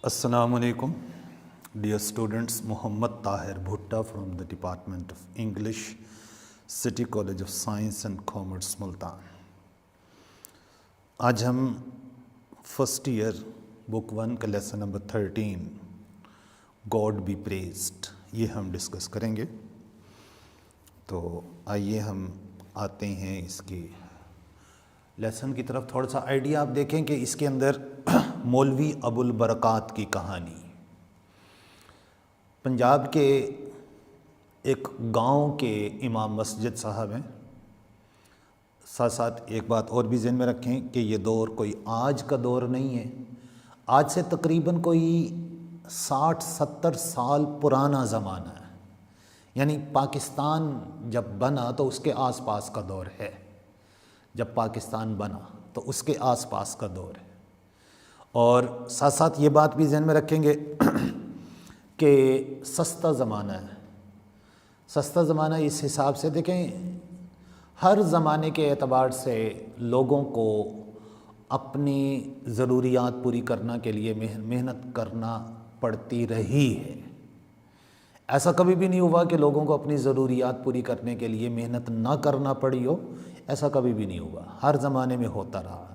السلام علیکم dear students. Muhammad Tahir Bhatta from the department of English, city college of science and commerce, Multan. آج ہم first year book 1 کا lesson number 13 God be praised یہ ہم ڈسکس کریں گے. تو آئیے ہم آتے ہیں اس کی لیسن کی طرف. تھوڑا سا آئیڈیا آپ دیکھیں کہ اس کے اندر مولوی ابو البرکات کی کہانی. پنجاب کے ایک گاؤں کے امام مسجد صاحب ہیں. ساتھ ساتھ ایک بات اور بھی ذہن میں رکھیں کہ یہ دور کوئی آج کا دور نہیں ہے. آج سے تقریباً کوئی 60-70 سال پرانا زمانہ ہے. یعنی پاکستان جب بنا تو اس کے آس پاس کا دور ہے. جب پاکستان بنا تو اس کے آس پاس کا دور ہے. اور ساتھ ساتھ یہ بات بھی ذہن میں رکھیں گے کہ سستا زمانہ ہے. سستا زمانہ اس حساب سے دیکھیں, ہر زمانے کے اعتبار سے لوگوں کو اپنی ضروریات پوری کرنے کے لیے محنت کرنا پڑتی رہی ہے. ایسا کبھی بھی نہیں ہوا کہ لوگوں کو اپنی ضروریات پوری کرنے کے لیے محنت نہ کرنا پڑی ہو. ایسا کبھی بھی نہیں ہوا, ہر زمانے میں ہوتا رہا.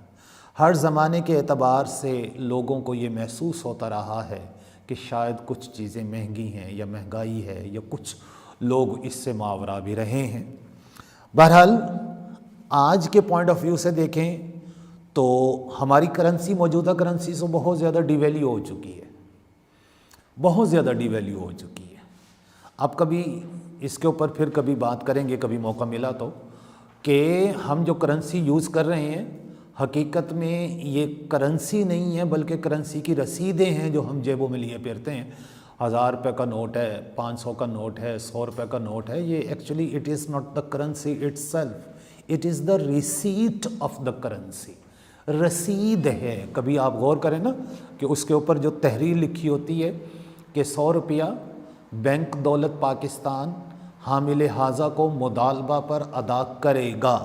ہر زمانے کے اعتبار سے لوگوں کو یہ محسوس ہوتا رہا ہے کہ شاید کچھ چیزیں مہنگی ہیں یا مہنگائی ہے, یا کچھ لوگ اس سے ماورا بھی رہے ہیں. بہرحال آج کے پوائنٹ آف ویو سے دیکھیں تو ہماری کرنسی, موجودہ کرنسی سے بہت زیادہ ڈی ویلیو ہو چکی ہے. بہت زیادہ ڈی ویلیو ہو چکی ہے. اب کبھی اس کے اوپر پھر کبھی بات کریں گے, کبھی موقع ملا تو, کہ ہم جو کرنسی یوز کر رہے ہیں حقیقت میں یہ کرنسی نہیں ہے بلکہ کرنسی کی رسیدیں ہیں جو ہم جیبوں میں لیے پھرتے ہیں. 1000 روپے کا نوٹ ہے, 500 کا نوٹ ہے, 100 روپے کا نوٹ ہے. یہ actually it is not the currency it self, it is the receipt of the currency. رسید ہے. کبھی آپ غور کریں نا کہ اس کے اوپر جو تحریر لکھی ہوتی ہے کہ 100 روپیہ بینک دولت پاکستان حامل حاضہ کو مطالبہ پر ادا کرے گا,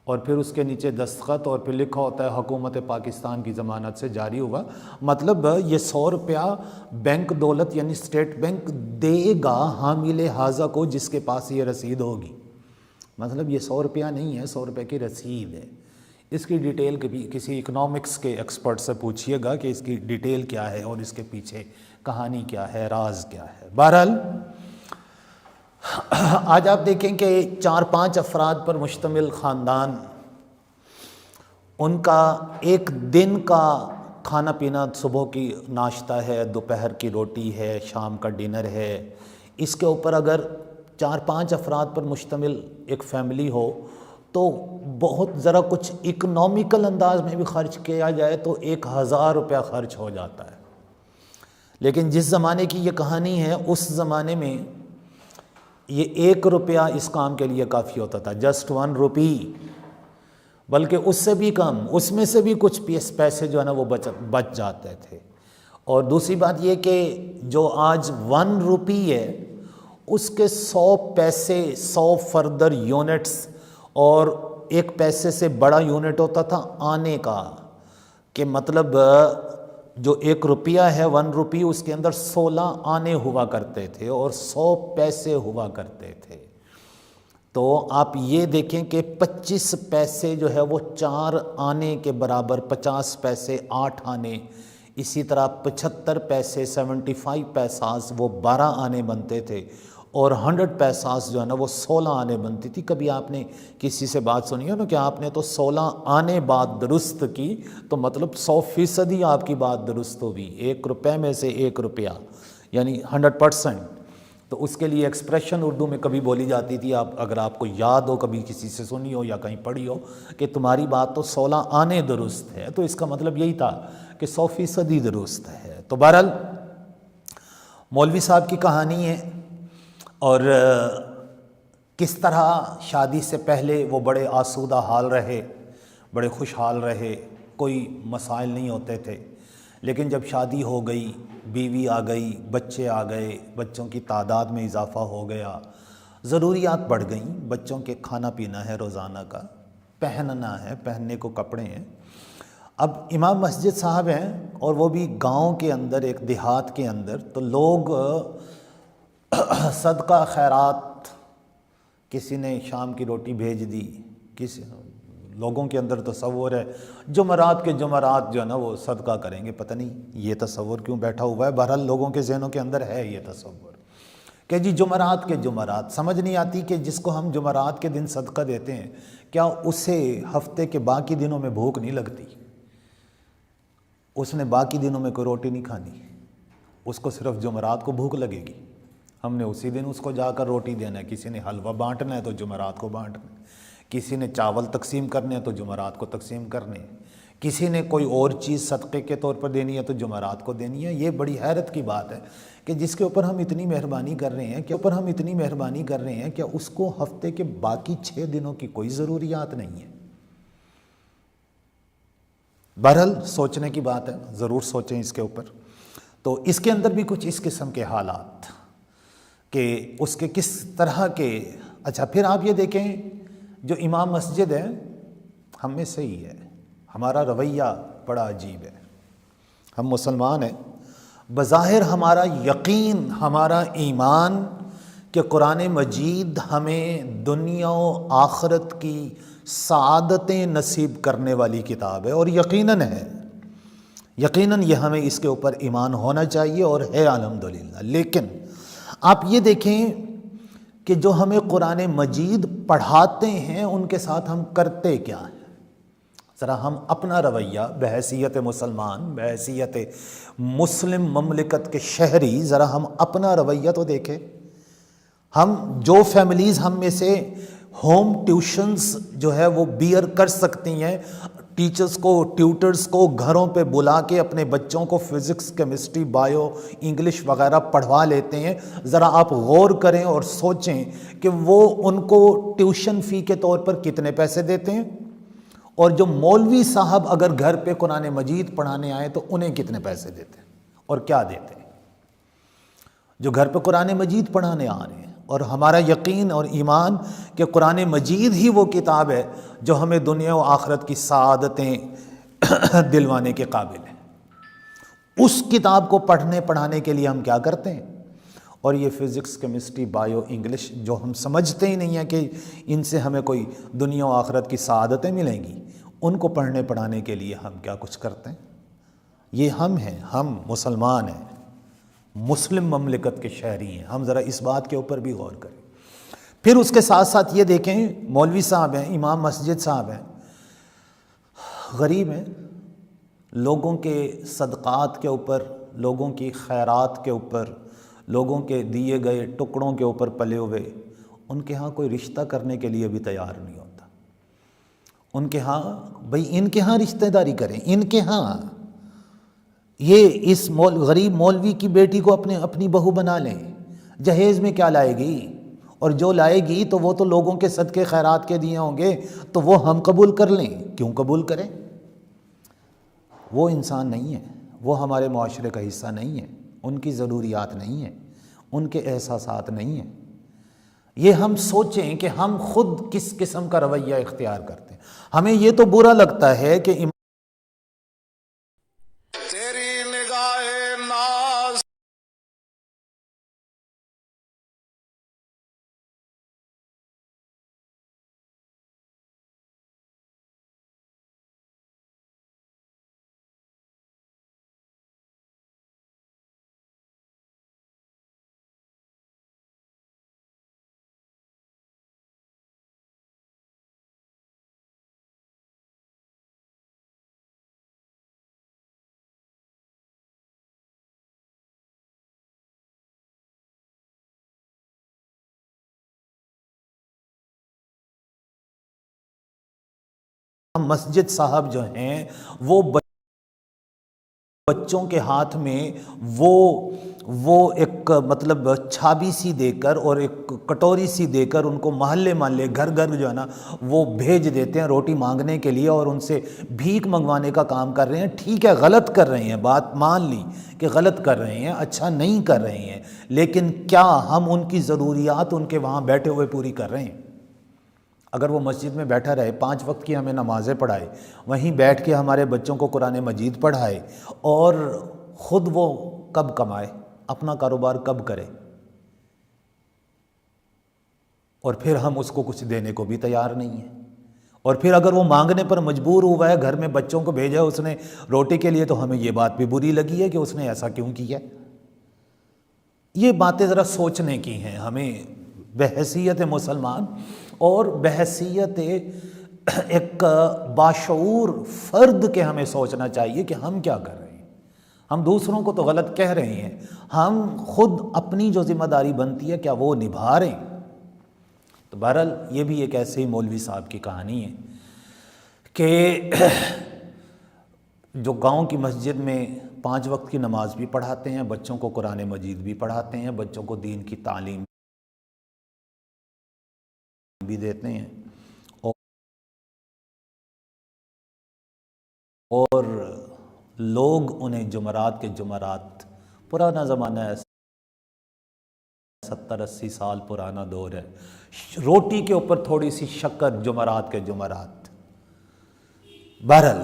اور پھر اس کے نیچے دستخط, اور پھر لکھا ہوتا ہے حکومت پاکستان کی ضمانت سے جاری ہوا. مطلب یہ 100 روپیہ بینک دولت یعنی اسٹیٹ بینک دے گا حامل حاضہ کو جس کے پاس یہ رسید ہوگی. مطلب یہ 100 روپیہ نہیں ہے, 100 روپے کی رسید ہے. اس کی ڈیٹیل کسی اکنامکس کے ایکسپرٹ سے پوچھئے گا کہ اس کی ڈیٹیل کیا ہے اور اس کے پیچھے کہانی کیا ہے, راز کیا ہے. بہرحال آج آپ دیکھیں کہ 4-5 افراد پر مشتمل خاندان, ان کا ایک دن کا کھانا پینا, صبح کی ناشتہ ہے, دوپہر کی روٹی ہے, شام کا ڈنر ہے. اس کے اوپر اگر 4-5 افراد پر مشتمل ایک فیملی ہو تو بہت ذرا کچھ اکنامیکل انداز میں بھی خرچ کیا جائے تو 1000 روپیہ خرچ ہو جاتا ہے. لیکن جس زمانے کی یہ کہانی ہے اس زمانے میں یہ 1 روپیہ اس کام کے لیے کافی ہوتا تھا. جسٹ 1 روپی, بلکہ اس سے بھی کم, اس میں سے بھی کچھ پیسے جو ہے نا وہ بچ جاتے تھے. اور دوسری بات یہ کہ جو آج 1 روپی ہے اس کے 100 پیسے, 100 فردر یونٹس, اور 1 پیسے سے بڑا یونٹ ہوتا تھا آنے کا, کہ مطلب جو 1 روپیہ ہے 1 روپی, اس کے اندر 16 آنے ہوا کرتے تھے اور 100 پیسے ہوا کرتے تھے. تو آپ یہ دیکھیں کہ 25 پیسے جو ہے وہ 4 آنے کے برابر, 50 پیسے 8 آنے, اسی طرح 75 پیسے 75 پیساز وہ 12 آنے بنتے تھے, اور 100 پیساز جو ہے نا وہ 16 آنے بنتی تھی. کبھی آپ نے کسی سے بات سنی ہے نا کہ آپ نے تو 16 آنے بات درست کی, تو مطلب 100% ہی آپ کی بات درست ہوگی. 1 روپے میں سے 1 روپیہ یعنی 100%. تو اس کے لیے ایکسپریشن اردو میں کبھی بولی جاتی تھی, آپ اگر آپ کو یاد ہو, کبھی کسی سے سنی ہو یا کہیں پڑھی ہو, کہ تمہاری بات تو 16 آنے درست ہے. تو اس کا مطلب یہی تھا کہ 100% ہی درست ہے. تو بہرحال مولوی صاحب کی کہانی ہے, اور کس طرح شادی سے پہلے وہ بڑے آسودہ حال رہے, بڑے خوشحال رہے, کوئی مسائل نہیں ہوتے تھے. لیکن جب شادی ہو گئی, بیوی آ گئی, بچے آ گئے, بچوں کی تعداد میں اضافہ ہو گیا, ضروریات بڑھ گئیں. بچوں کے کھانا پینا ہے روزانہ کا, پہننا ہے, پہننے کو کپڑے ہیں. اب امام مسجد صاحب ہیں اور وہ بھی گاؤں کے اندر، ایک دیہات کے اندر، تو لوگ صدقہ خیرات، کسی نے شام کی روٹی بھیج دی، کسی لوگوں کے اندر تصور ہے جمعرات کے جمعرات جو ہے نا وہ صدقہ کریں گے، پتہ نہیں یہ تصور کیوں بیٹھا ہوا ہے، بہرحال لوگوں کے ذہنوں کے اندر ہے یہ تصور کہ جی جمعرات کے جمعرات، سمجھ نہیں آتی کہ جس کو ہم جمعرات کے دن صدقہ دیتے ہیں کیا اسے ہفتے کے باقی دنوں میں بھوک نہیں لگتی؟ اس نے باقی دنوں میں کوئی روٹی نہیں کھانی، اس کو صرف جمعرات کو بھوک لگے گی، ہم نے اسی دن اس کو جا کر روٹی دینا ہے، کسی نے حلوہ بانٹنا ہے تو جمعرات کو بانٹنا ہے، کسی نے چاول تقسیم کرنے ہیں تو جمعرات کو تقسیم کرنے ہیں، کسی نے کوئی اور چیز صدقے کے طور پر دینی ہے تو جمعرات کو دینی ہے۔ یہ بڑی حیرت کی بات ہے کہ جس کے اوپر ہم اتنی مہربانی کر رہے ہیں کہ اس کو ہفتے کے باقی 6 دنوں کی کوئی ضروریات نہیں ہے۔ بہرحال سوچنے کی بات ہے، ضرور سوچیں اس کے اوپر۔ تو اس کے اندر بھی کچھ اس قسم کے حالات کہ اس کے کس طرح کے، اچھا پھر آپ یہ دیکھیں جو امام مسجد ہے ہم میں صحیح ہے، ہمارا رویہ بڑا عجیب ہے۔ ہم مسلمان ہیں، بظاہر ہمارا یقین، ہمارا ایمان کہ قرآن مجید ہمیں دنیا و آخرت کی سعادتیں نصیب کرنے والی کتاب ہے، اور یقیناً ہے، یقیناً یہ ہمیں اس کے اوپر ایمان ہونا چاہیے اور ہے الحمدللہ۔ لیکن آپ یہ دیکھیں کہ جو ہمیں قرآن مجید پڑھاتے ہیں ان کے ساتھ ہم کرتے کیا ہیں؟ ذرا ہم اپنا رویہ بحیثیت مسلمان، بحیثیت مسلم مملکت کے شہری، ذرا ہم اپنا رویہ تو دیکھیں۔ ہم جو فیملیز ہم میں سے ہوم ٹیوشنز جو ہے وہ بیئر کر سکتی ہیں، ٹیچرز کو، ٹیوٹرز کو گھروں پہ بلا کے اپنے بچوں کو فزکس، کیمسٹری، بایو، انگلش وغیرہ پڑھوا لیتے ہیں، ذرا آپ غور کریں اور سوچیں کہ وہ ان کو ٹیوشن فی کے طور پر کتنے پیسے دیتے ہیں، اور جو مولوی صاحب اگر گھر پہ قرآن مجید پڑھانے آئے تو انہیں کتنے پیسے دیتے ہیں اور کیا دیتے ہیں؟ جو گھر پہ قرآن مجید پڑھانے آ رہے ہیں، اور ہمارا یقین اور ایمان کہ قرآن مجید ہی وہ کتاب ہے جو ہمیں دنیا و آخرت کی سعادتیں دلوانے کے قابل ہے۔ اس کتاب کو پڑھنے پڑھانے کے لیے ہم کیا کرتے ہیں؟ اور یہ فزکس، کیمسٹری، بایو، انگلش جو ہم سمجھتے ہی نہیں ہیں کہ ان سے ہمیں کوئی دنیا و آخرت کی سعادتیں ملیں گی، ان کو پڑھنے پڑھانے کے لیے ہم کیا کچھ کرتے ہیں؟ یہ ہم ہیں، ہم مسلمان ہیں، مسلم مملکت کے شہری ہیں۔ ہم ذرا اس بات کے اوپر بھی غور کریں۔ پھر اس کے ساتھ ساتھ یہ دیکھیں، مولوی صاحب ہیں، امام مسجد صاحب ہیں، غریب ہیں، لوگوں کے صدقات کے اوپر، لوگوں کی خیرات کے اوپر، لوگوں کے دیے گئے ٹکڑوں کے اوپر پلے ہوئے، ان کے ہاں کوئی رشتہ کرنے کے لیے بھی تیار نہیں ہوتا۔ ان کے ہاں بھئی ان کے ہاں رشتہ داری کریں، ان کے ہاں یہ اس غریب مولوی کی بیٹی کو اپنی بہو بنا لیں، جہیز میں کیا لائے گی؟ اور جو لائے گی تو وہ تو لوگوں کے صدقے خیرات کے دیے ہوں گے، تو وہ ہم قبول کر لیں۔ کیوں قبول کریں؟ وہ انسان نہیں ہے، وہ ہمارے معاشرے کا حصہ نہیں ہے، ان کی ضروریات نہیں ہیں، ان کے احساسات نہیں ہیں۔ یہ ہم سوچیں کہ ہم خود کس قسم کا رویہ اختیار کرتے ہیں۔ ہمیں یہ تو برا لگتا ہے کہ مسجد صاحب جو ہیں وہ بچوں کے ہاتھ میں وہ ایک مطلب چھابی سی دے کر اور ایک کٹوری سی دے کر ان کو محلے محلے گھر گھر جو ہے نا وہ بھیج دیتے ہیں روٹی مانگنے کے لیے، اور ان سے بھیک منگوانے کا کام کر رہے ہیں۔ ٹھیک ہے، غلط کر رہے ہیں، بات مان لی کہ غلط کر رہے ہیں، اچھا نہیں کر رہے ہیں، لیکن کیا ہم ان کی ضروریات ان کے وہاں بیٹھے ہوئے پوری کر رہے ہیں؟ اگر وہ مسجد میں بیٹھا رہے، 5 وقت کی ہمیں نمازیں پڑھائے، وہیں بیٹھ کے ہمارے بچوں کو قرآن مجید پڑھائے، اور خود وہ کب کمائے، اپنا کاروبار کب کرے، اور پھر ہم اس کو کچھ دینے کو بھی تیار نہیں ہیں، اور پھر اگر وہ مانگنے پر مجبور ہوا ہے، گھر میں بچوں کو بھیجا اس نے روٹی کے لیے، تو ہمیں یہ بات بھی بری لگی ہے کہ اس نے ایسا کیوں کیا۔ یہ باتیں ذرا سوچنے کی ہیں ہمیں بحیثیت مسلمان اور بحیثیت ایک باشعور فرد کے، ہمیں سوچنا چاہیے کہ ہم کیا کر رہے ہیں۔ ہم دوسروں کو تو غلط کہہ رہے ہیں، ہم خود اپنی جو ذمہ داری بنتی ہے کیا وہ نبھا رہے ہیں؟ تو بہرحال یہ بھی ایک ایسے ہی مولوی صاحب کی کہانی ہے کہ جو گاؤں کی مسجد میں 5 وقت کی نماز بھی پڑھاتے ہیں، بچوں کو قرآن مجید بھی پڑھاتے ہیں، بچوں کو دین کی تعلیم بھی دیتے ہیں، اور لوگ انہیں جمعرات کے جمعرات، پرانا زمانہ ہے، 70-80 سال پرانا دور ہے، روٹی کے اوپر تھوڑی سی شکر، جمعرات کے جمعرات۔ بہرحال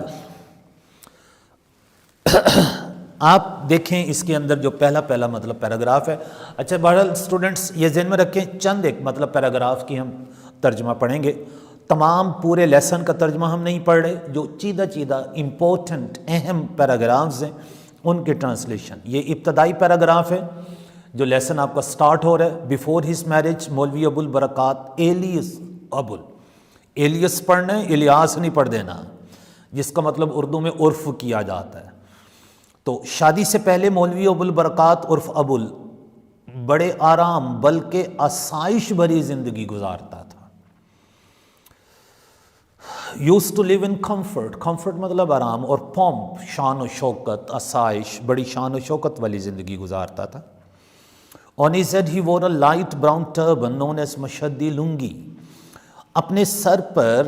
آپ دیکھیں اس کے اندر جو پہلا مطلب پیراگراف ہے۔ اچھا بہرحال سٹوڈنٹس یہ ذہن میں رکھیں، چند ایک مطلب پیراگراف کی ہم ترجمہ پڑھیں گے، تمام پورے لیسن کا ترجمہ ہم نہیں پڑھ رہے، جو چیدہ امپورٹنٹ اہم پیراگرافز ہیں ان کے ٹرانسلیشن۔ یہ ابتدائی پیراگراف ہے جو لیسن آپ کا سٹارٹ ہو رہا ہے۔ بیفور ہز میرج مولوی ابو البرکات ایلیس ایلیس پڑھنا ہے، الیاس نہیں پڑھ دینا، جس کا مطلب اردو میں عرف کیا جاتا ہے۔ تو شادی سے پہلے مولوی ابو البرکات عرف ابول بڑے آرام بلکہ آسائش بھری زندگی گزارتا تھا۔ used to live in comfort مطلب آرام، اور pomp شان و شوکت، آسائش، بڑی شان و شوکت والی زندگی گزارتا تھا۔ On his head he wore a light brown turban known as مشدی لنگی، اپنے سر پر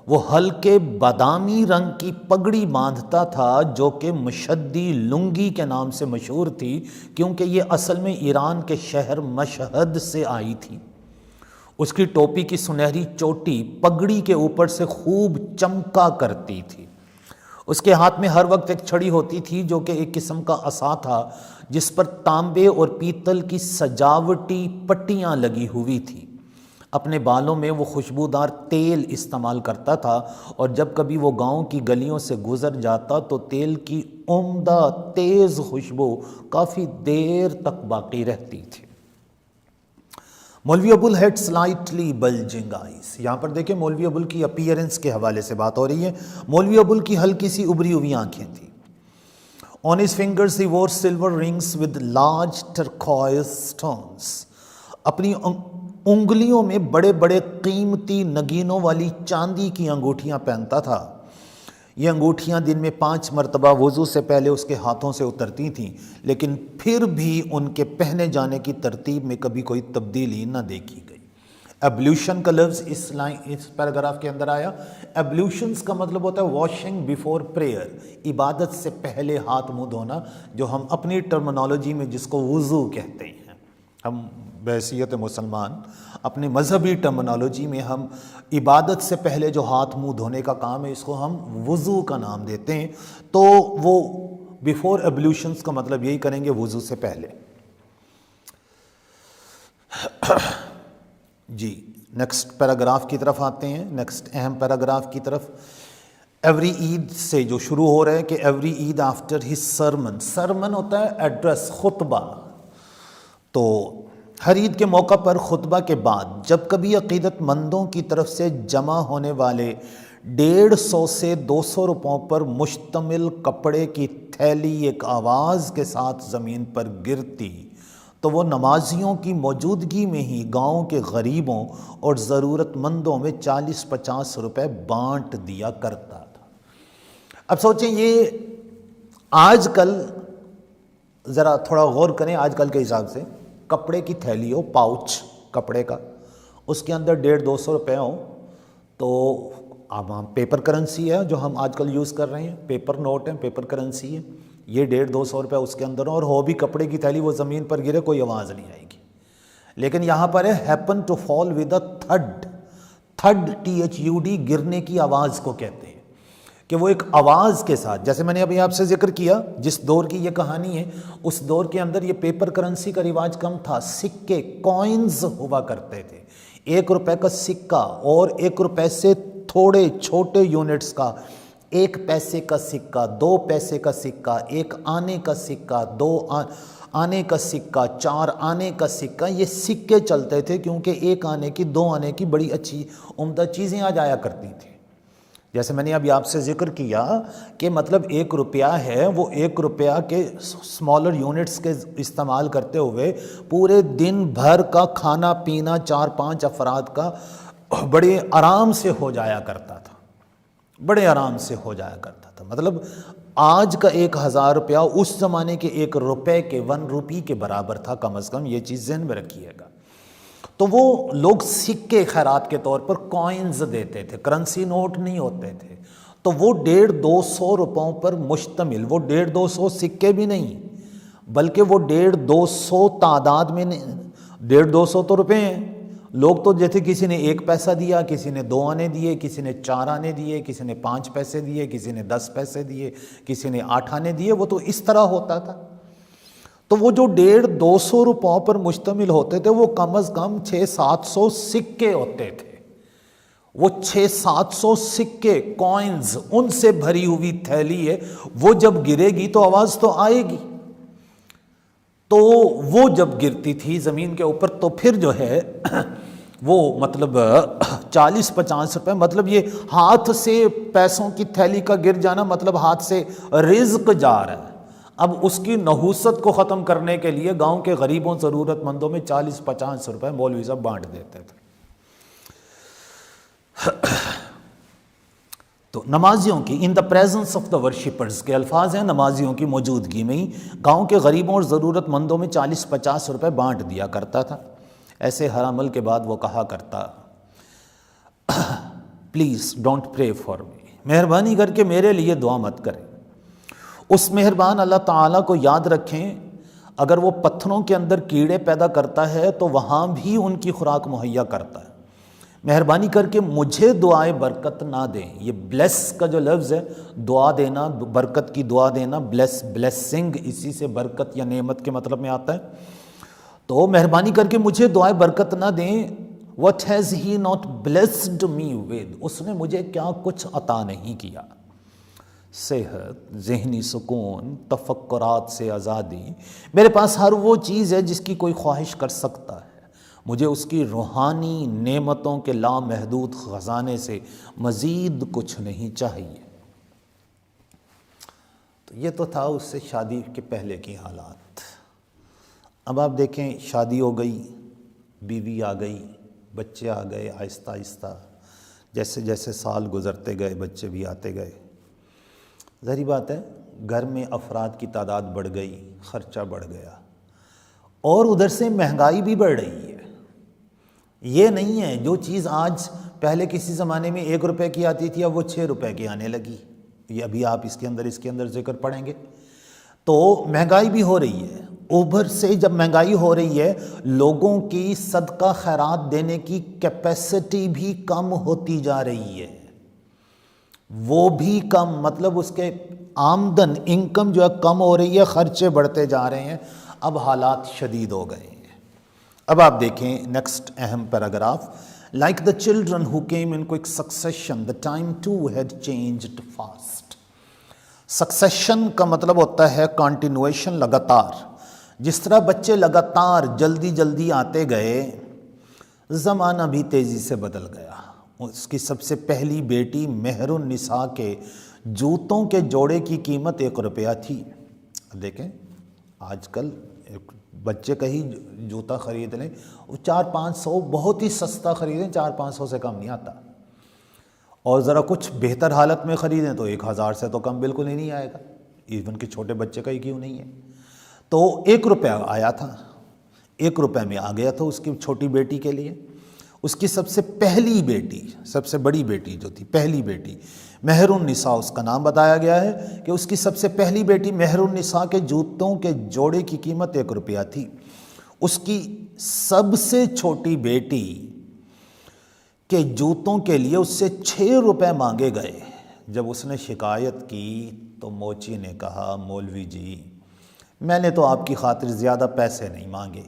وہ ہلکے بادامی رنگ کی پگڑی باندھتا تھا جو کہ مشدی لنگی کے نام سے مشہور تھی، کیونکہ یہ اصل میں ایران کے شہر مشہد سے آئی تھی۔ اس کی ٹوپی کی سنہری چوٹی پگڑی کے اوپر سے خوب چمکا کرتی تھی۔ اس کے ہاتھ میں ہر وقت ایک چھڑی ہوتی تھی جو کہ ایک قسم کا عصا تھا، جس پر تانبے اور پیتل کی سجاوٹی پٹیاں لگی ہوئی تھی۔ اپنے بالوں میں وہ خوشبودار تیل استعمال کرتا تھا، اور جب کبھی وہ گاؤں کی گلیوں سے گزر جاتا تو تیل کی عمدہ تیز خوشبو کافی دیر تک باقی رہتی تھی۔ مولوی ابول ہیڈ سلائٹلی بلجنگ آئیز، یہاں پر دیکھیں مولوی ابول کی اپیئرنس کے حوالے سے بات ہو رہی ہے۔ مولوی ابول کی ہلکی سی ابری ہوئی آنکھیں تھیں۔ On his fingers he wore silver rings with large turquoise stones، اپنی انگلیوں میں بڑے بڑے قیمتی نگینوں والی چاندی کی انگوٹھیاں پہنتا تھا۔ یہ انگوٹھیاں دن میں 5 مرتبہ وضو سے پہلے اس کے ہاتھوں سے اترتی تھیں، لیکن پھر بھی ان کے پہنے جانے کی ترتیب میں کبھی کوئی تبدیلی نہ دیکھی گئی۔ ایبلیوشن کا لفظ اس پیراگراف کے اندر آیا۔ ایبلیوشنز کا مطلب ہوتا ہے واشنگ بیفور پریئر، عبادت سے پہلے ہاتھ منہ دھونا، جو ہم اپنی ٹرمنالوجی میں جس کو وضو کہتے ہیں۔ ہم بحیثیت مسلمان اپنی مذہبی ٹرمنالوجی میں ہم عبادت سے پہلے جو ہاتھ منہ دھونے کا کام ہے اس کو ہم وضو کا نام دیتے ہیں۔ تو وہ بیفور ایبلیوشنز کا مطلب یہی کریں گے، وضو سے پہلے۔ جی نیکسٹ پیراگراف کی طرف آتے ہیں، نیکسٹ اہم پیراگراف کی طرف۔ ایوری عید سے جو شروع ہو رہا ہے کہ ایوری عید آفٹر ہز سرمن، سرمن ہوتا ہے ایڈریس، خطبہ، تو ہر عید کے موقع پر خطبہ کے بعد جب کبھی عقیدت مندوں کی طرف سے جمع ہونے والے 150 سے 200 روپوں پر مشتمل کپڑے کی تھیلی ایک آواز کے ساتھ زمین پر گرتی تو وہ نمازیوں کی موجودگی میں ہی گاؤں کے غریبوں اور ضرورت مندوں میں 40-50 روپے بانٹ دیا کرتا تھا۔ اب سوچیں یہ آج کل، ذرا تھوڑا غور کریں، آج کل کے حساب سے کپڑے کی تھیلی ہو، پاؤچ کپڑے کا، اس کے اندر 150-200 روپے ہوں تو اب ہم پیپر کرنسی ہے جو ہم آج کل یوز کر رہے ہیں، پیپر نوٹ ہیں، پیپر کرنسی ہے، یہ 150-200 روپے اس کے اندر ہوں اور ہو بھی کپڑے کی تھیلی، وہ زمین پر گرے کوئی آواز نہیں آئے گی۔ لیکن یہاں پر ہے happen to fall with a thud, thud THUD گرنے کی آواز کو کہتے ہیں، کہ وہ ایک آواز کے ساتھ، جیسے میں نے ابھی آپ سے ذکر کیا جس دور کی یہ کہانی ہے، اس دور کے اندر یہ پیپر کرنسی کا رواج کم تھا، سکے کوائنز ہوا کرتے تھے، 1 روپے کا سکہ اور 1 روپے سے تھوڑے چھوٹے یونٹس کا 1 پیسے کا سکہ، 2 پیسے کا سکہ، 1 آنے کا سکہ، 2 آنے کا سکہ، 4 آنے کا سکہ، یہ سکے چلتے تھے کیونکہ 1 آنے کی 2 آنے کی بڑی اچھی عمدہ چیزیں آ جایا کرتی تھیں۔ جیسے میں نے ابھی آپ سے ذکر کیا کہ مطلب 1 روپیہ ہے، وہ 1 روپیہ کے اسمالر یونٹس کے استعمال کرتے ہوئے پورے دن بھر کا کھانا پینا 4-5 افراد کا بڑے آرام سے ہو جایا کرتا تھا، بڑے آرام سے ہو جایا کرتا تھا۔ مطلب آج کا 1000 روپیہ اس زمانے کے 1 روپے کے 1 روپی کے برابر تھا، کم از کم یہ چیز ذہن میں رکھیے گا۔ تو وہ لوگ سکے خیرات کے طور پر کوائنز دیتے تھے، کرنسی نوٹ نہیں ہوتے تھے، تو وہ 150-200 روپوں پر مشتمل، وہ 150-200 سکے بھی نہیں بلکہ وہ 150-200 تعداد میں، 150-200 تو روپے ہیں، لوگ تو جیسے کسی نے 1 پیسہ دیا، کسی نے 2 آنے دیے، کسی نے 4 آنے دیے، کسی نے 5 پیسے دیے، کسی نے 10 پیسے دیے، کسی نے 8 آنے دیے، وہ تو اس طرح ہوتا تھا۔ تو وہ جو 150-200 روپوں پر مشتمل ہوتے تھے وہ کم از کم 600-700 سکے ہوتے تھے، وہ 600-700 سکے کوائنز، ان سے بھری ہوئی تھیلی ہے، وہ جب گرے گی تو آواز تو آئے گی، تو وہ جب گرتی تھی زمین کے اوپر تو پھر جو ہے وہ مطلب 40-50 روپے، مطلب یہ ہاتھ سے پیسوں کی تھیلی کا گر جانا مطلب ہاتھ سے رزق جا رہا ہے۔ اب اس کی نحوست کو ختم کرنے کے لیے گاؤں کے غریبوں ضرورت مندوں میں 40-50 روپے مولوی صاحب بانٹ دیتے تھے۔ تو نمازیوں کی in the presence of the worshippers کے الفاظ ہیں، نمازیوں کی موجودگی میں ہی گاؤں کے غریبوں اور ضرورت مندوں میں 40-50 روپے بانٹ دیا کرتا تھا۔ ایسے ہر عمل کے بعد وہ کہا کرتا، please don't pray for me, مہربانی کر کے میرے لیے دعا مت کریں۔ اس مہربان اللہ تعالیٰ کو یاد رکھیں، اگر وہ پتھروں کے اندر کیڑے پیدا کرتا ہے تو وہاں بھی ان کی خوراک مہیا کرتا ہے۔ مہربانی کر کے مجھے دعائے برکت نہ دیں۔ یہ بلیس کا جو لفظ ہے، دعا دینا، برکت کی دعا دینا، بلیسنگ، اسی سے برکت یا نعمت کے مطلب میں آتا ہے۔ تو مہربانی کر کے مجھے دعائے برکت نہ دیں۔ What has he not blessed me with؟ اس نے مجھے کیا کچھ عطا نہیں کیا۔ صحت، ذہنی سکون، تفکرات سے آزادی، میرے پاس ہر وہ چیز ہے جس کی کوئی خواہش کر سکتا ہے، مجھے اس کی روحانی نعمتوں کے لامحدود خزانے سے مزید کچھ نہیں چاہیے۔ تو یہ تو تھا اس سے شادی کے پہلے کی حالات۔ اب آپ دیکھیں، شادی ہو گئی، بیوی آ گئی، بچے آ گئے، آہستہ آہستہ جیسے جیسے سال گزرتے گئے بچے بھی آتے گئے، ظاہری بات ہے گھر میں افراد کی تعداد بڑھ گئی، خرچہ بڑھ گیا، اور ادھر سے مہنگائی بھی بڑھ رہی ہے۔ یہ نہیں ہے جو چیز آج پہلے کسی زمانے میں 1 روپے کی آتی تھی اب وہ 6 روپے کی آنے لگی، یہ ابھی آپ اس کے اندر ذکر پڑھیں گے۔ تو مہنگائی بھی ہو رہی ہے، اوبر سے جب مہنگائی ہو رہی ہے لوگوں کی صدقہ خیرات دینے کی کیپیسٹی بھی کم ہوتی جا رہی ہے، وہ بھی کم، مطلب اس کے آمدن انکم جو ہے کم ہو رہی ہے، خرچے بڑھتے جا رہے ہیں، اب حالات شدید ہو گئے ہیں۔ اب آپ دیکھیں نیکسٹ اہم paragraph, like the children who came in quick succession the time to head changed fast. Succession کا مطلب ہوتا ہے کنٹینویشن، لگاتار، جس طرح بچے لگاتار جلدی جلدی آتے گئے، زمانہ بھی تیزی سے بدل گیا۔ اس کی سب سے پہلی بیٹی مہر النساء کے جوتوں کے جوڑے کی قیمت 1 روپیہ تھی۔ دیکھیں آج کل ایک بچے کا ہی جوتا خرید لیں، 400-500 بہت ہی سستا خریدیں، 400-500 سے کم نہیں آتا، اور ذرا کچھ بہتر حالت میں خریدیں تو 1000 سے تو کم بالکل ہی نہیں آئے گا، ایون کہ چھوٹے بچے کا ہی کیوں نہیں ہے۔ تو 1 روپیہ آیا تھا، 1 روپے میں آ گیا تھا اس کی چھوٹی بیٹی کے لیے۔ اس کی سب سے پہلی بیٹی، سب سے بڑی بیٹی جو تھی، پہلی بیٹی مہر النساء اس کا نام بتایا گیا ہے کہ اس کی سب سے پہلی بیٹی مہر النساء کے جوتوں کے جوڑے کی قیمت 1 روپیہ تھی۔ اس کی سب سے چھوٹی بیٹی کہ جوتوں کے لیے اس سے 6 روپے مانگے گئے۔ جب اس نے شکایت کی تو موچی نے کہا مولوی جی میں نے تو آپ کی خاطر زیادہ پیسے نہیں مانگے،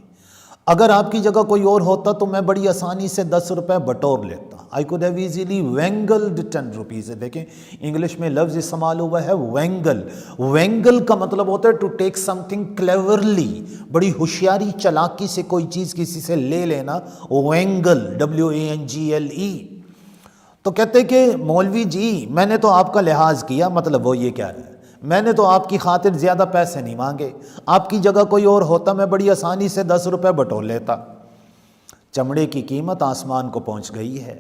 اگر آپ کی جگہ کوئی اور ہوتا تو میں بڑی آسانی سے 10 روپے بٹور لیتا۔ I could have easily wangled 10 rupees۔ دیکھیں انگلش میں لفظ استعمال ہوا ہے وینگل۔ وینگل کا مطلب ہوتا ہے to take something cleverly, بڑی ہوشیاری چلاکی سے کوئی چیز کسی سے لے لینا، وینگل WANGLE۔ تو کہتے کہ مولوی جی میں نے تو آپ کا لحاظ کیا، مطلب وہ یہ کہہ رہا ہے میں نے تو آپ کی خاطر زیادہ پیسے نہیں مانگے، آپ کی جگہ کوئی اور ہوتا میں بڑی آسانی سے 10 روپے بٹور لیتا۔ چمڑے کی قیمت آسمان کو پہنچ گئی ہے،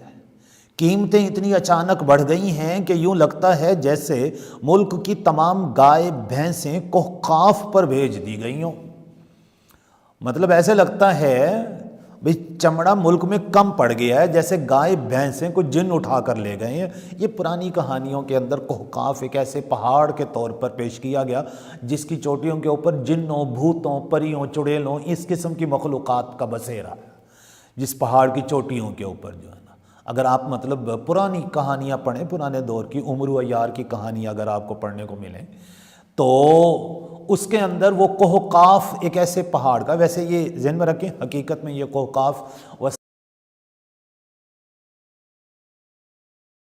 قیمتیں اتنی اچانک بڑھ گئی ہیں کہ یوں لگتا ہے جیسے ملک کی تمام گائے بھینسیں کوہ پر بھیج دی گئی ہوں۔ مطلب ایسے لگتا ہے بھئی چمڑا ملک میں کم پڑ گیا ہے، جیسے گائے بھینسیں کو جن اٹھا کر لے گئے ہیں۔ یہ پرانی کہانیوں کے اندر کوہقاف ایک ایسے پہاڑ کے طور پر پیش کیا گیا جس کی چوٹیوں کے اوپر جنوں، بھوتوں، پریوں، چڑیلوں، اس قسم کی مخلوقات کا بسیرا ہے، جس پہاڑ کی چوٹیوں کے اوپر جو ہے نا۔ اگر آپ مطلب پرانی کہانیاں پڑھیں، پرانے دور کی عمر و عیار کی کہانیاں اگر آپ کو پڑھنے کو ملیں تو اس کے اندر وہ کوہقاف ایک ایسے پہاڑ کا، ویسے یہ ذہن میں رکھیں حقیقت میں یہ کوہقاف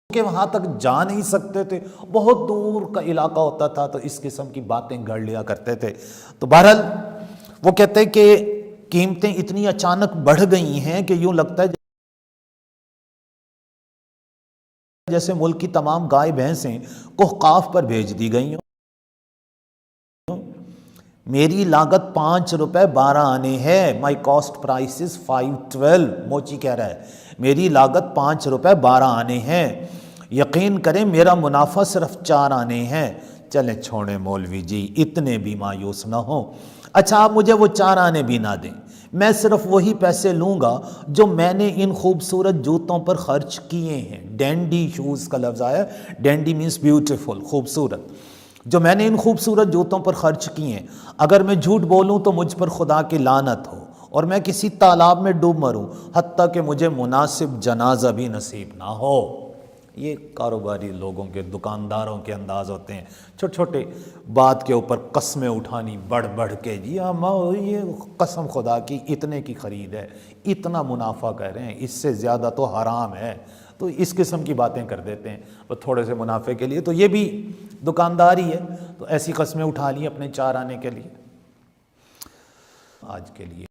کہ وہاں تک جا نہیں سکتے تھے، بہت دور کا علاقہ ہوتا تھا، تو اس قسم کی باتیں گھڑ لیا کرتے تھے۔ تو بہرحال وہ کہتے ہیں کہ قیمتیں اتنی اچانک بڑھ گئی ہیں کہ یوں لگتا ہے جیسے ملک کی تمام گائے بھینسیں کوہقاف پر بھیج دی گئی ہوں۔ میری لاگت 5 روپے 12 آنے ہے، مائی کاسٹ پرائس از 512۔ موچی کہہ رہا ہے میری لاگت 5 روپے 12 آنے ہیں، یقین کریں میرا منافع صرف 4 آنے ہیں۔ چلیں چھوڑیں مولوی جی اتنے بھی مایوس نہ ہوں، اچھا آپ مجھے وہ 4 آنے بھی نہ دیں، میں صرف وہی پیسے لوں گا جو میں نے ان خوبصورت جوتوں پر خرچ کیے ہیں۔ ڈینڈی شوز کا لفظ آیا، ڈینڈی مینس بیوٹیفل، خوبصورت، جو میں نے ان خوبصورت جوتوں پر خرچ کیے ہیں۔ اگر میں جھوٹ بولوں تو مجھ پر خدا کی لعنت ہو اور میں کسی تالاب میں ڈوب مروں، حتیٰ کہ مجھے مناسب جنازہ بھی نصیب نہ ہو۔ یہ کاروباری لوگوں کے، دکانداروں کے انداز ہوتے ہیں، چھوٹے چھوٹے بات کے اوپر قسمیں اٹھانی بڑھ بڑھ کے، جی یہ قسم خدا کی اتنے کی خرید ہے، اتنا منافع کہہ رہے ہیں، اس سے زیادہ تو حرام ہے، تو اس قسم کی باتیں کر دیتے ہیں وہ تھوڑے سے منافع کے لیے۔ تو یہ بھی دکانداری ہے، تو ایسی قسمیں اٹھا لی اپنے 4 آنے کے لیے۔ آج کے لیے